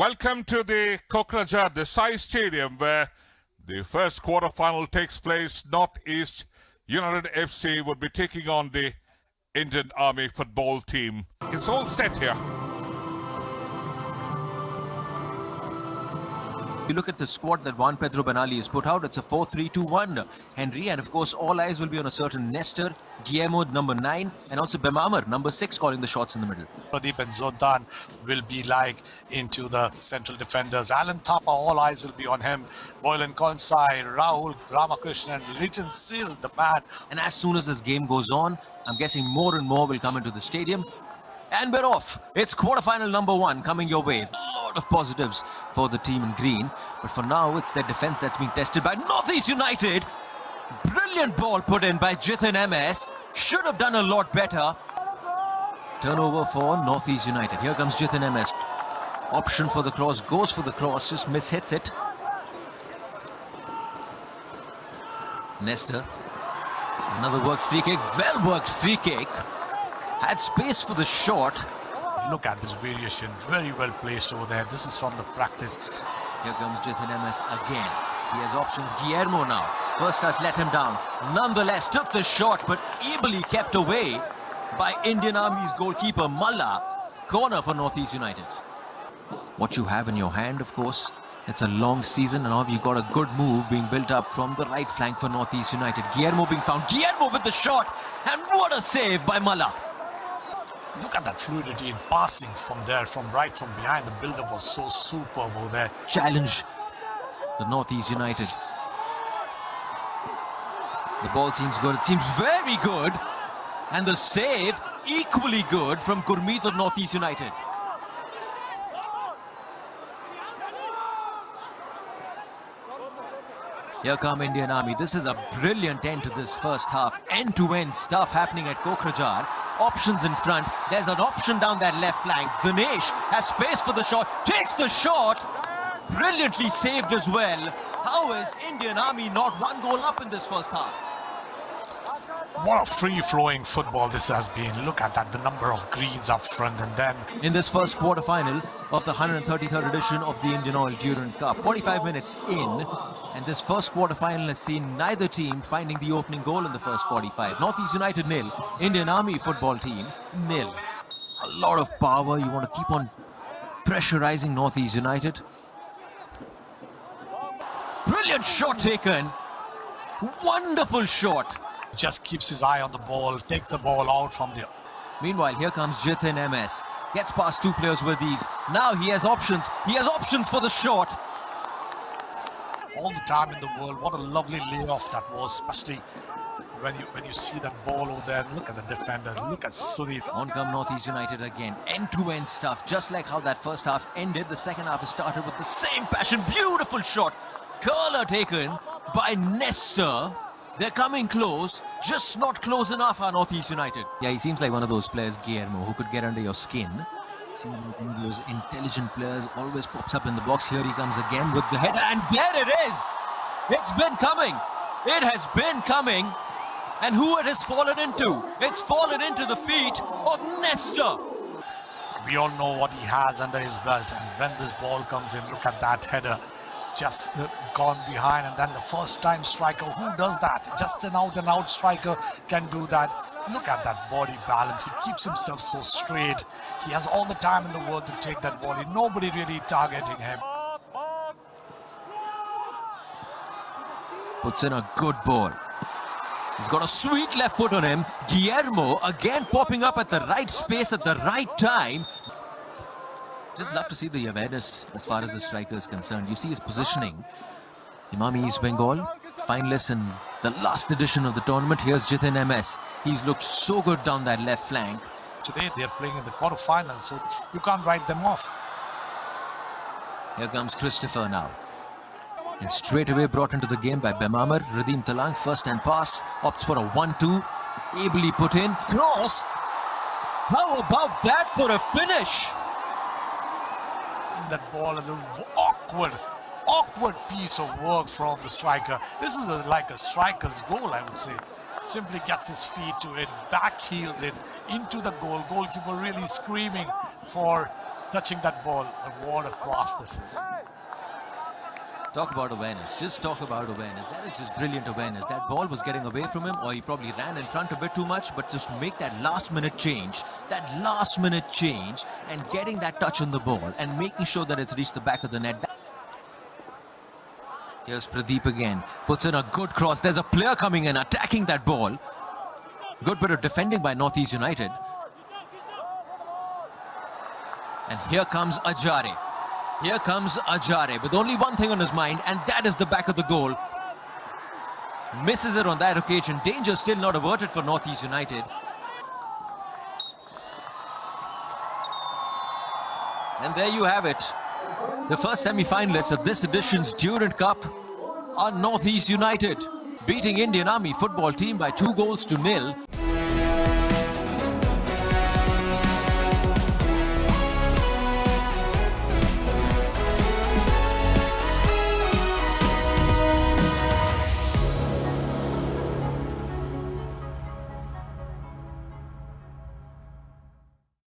Welcome to the Kokrajhar Desai Stadium where the first quarter-final takes place. Northeast United FC would be taking on the Indian Army football team. It's all set here. You look at the squad that Juan Pedro Benali has put out, it's a 4-3-2-1, Henry, and of course all eyes will be on a certain Nestor, Guillermo, number 9, and also Bemamar, number 6, calling the shots in the middle. Pradeep and Zoltan will be like into the central defenders. Alan Thapa, all eyes will be on him. Boylan Konsai, Rahul Ramakrishnan, Liton Seal, the man. And as soon as this game goes on, I'm guessing more and more will come into the stadium. And we're off. It's quarterfinal number 1 coming your way. A lot of positives for the team in green. But for now, it's their defense that's being tested by Northeast United. Brilliant ball put in by Jithin MS. Should have done a lot better. Turnover for Northeast United. Here comes Jithin MS. Option for the cross. Goes for the cross. Just mishits it. Nestor. Another worked free kick. Well worked free kick. Had space for the shot. Look at this variation, very well placed over there. This is from the practice. Here comes Jithin MS again. He has options. Guillermo now. First touch let him down. Nonetheless, took the shot, but ably kept away by Indian Army's goalkeeper Malla. Corner for Northeast United. What you have in your hand, of course, it's a long season, and now you've got a good move being built up from the right flank for Northeast United. Guillermo being found. Guillermo with the shot, and what a save by Malla. Look at that fluidity in passing from there, from right, from behind. The build-up was so superb over there. Challenge the Northeast United. The ball seems good. It seems very good. And the save equally good from Gurmeet of Northeast United. Here come Indian Army. This is a brilliant end to this first half. End-to-end stuff happening at Kokrajhar. Options in front. There's an option down that left flank. Dinesh has space for the shot. Takes the shot. Brilliantly saved as well. How is Indian Army not one goal up in this first half? What a free-flowing football this has been. Look at that, the number of greens up front, and then in this first quarter-final of the 133rd edition of the Indian Oil Durand Cup. 45 minutes in, and this first quarter-final has seen neither team finding the opening goal in the first 45. Northeast United 0, Indian Army football team 0. A lot of power. You want to keep on pressurizing Northeast United. Brilliant shot taken. Wonderful shot. just keeps his eye on the ball, takes the ball out from there. Meanwhile, here comes Jithin MS. Gets past two players with these. Now he has options. He has options for the shot. All the time in the world. What a lovely layoff that was, especially when you see that ball over there. Look at the defender. Look at Sunit. On come Northeast United again. End-to-end stuff. Just like how that first half ended, the second half has started with the same passion. Beautiful shot. Curler taken by Nestor. They're coming close, just not close enough are Northeast United. Yeah, he seems like one of those players, Guillermo, who could get under your skin. Seems like one of those intelligent players, always pops up in the box. Here he comes again with the header, and there it is! It's been coming! It has been coming! And who it has fallen into? It's fallen into the feet of Nestor! We all know what he has under his belt, and when this ball comes in, look at that header. Just gone behind, and then the first time striker, who does that? Just an out and out striker can do that. Look at that body balance. He keeps himself so straight. He has all the time in the world to take that ball in. Nobody really targeting him. Puts in a good ball. He's got a sweet left foot on him. Guillermo again popping up at the right space at the right time. Just love to see the awareness as far as the striker is concerned. You see his positioning. Imami East Bengal, finalists in the last edition of the tournament. Here's Jithin MS. He's looked so good down that left flank. Today they're playing in the quarterfinals, so you can't write them off. Here comes Christopher now. And straight away brought into the game by Bemamar. Radim Talang, first hand pass. Opts for a 1-2. Ably put in. Cross. How about that for a finish? That ball, a little awkward piece of work from the striker. This is like a striker's goal, I would say. Simply gets his feet to it, back heels it into the goal. Goalkeeper really screaming for touching that ball. What a cross this is. Talk about awareness. Just talk about awareness. That is just brilliant awareness. That ball was getting away from him, or he probably ran in front a bit too much, but just make that last minute change, and getting that touch on the ball and making sure that it's reached the back of the net. Here's Pradeep again. Puts in a good cross. There's a player coming in, attacking that ball. Good bit of defending by Northeast United. And here comes Ajare. With only one thing on his mind, and that is the back of the goal. Misses it on that occasion. Danger still not averted for Northeast United. And there you have it. The first semi-finalists of this edition's Durand Cup are Northeast United, beating Indian Army football team by 2 goals to 0.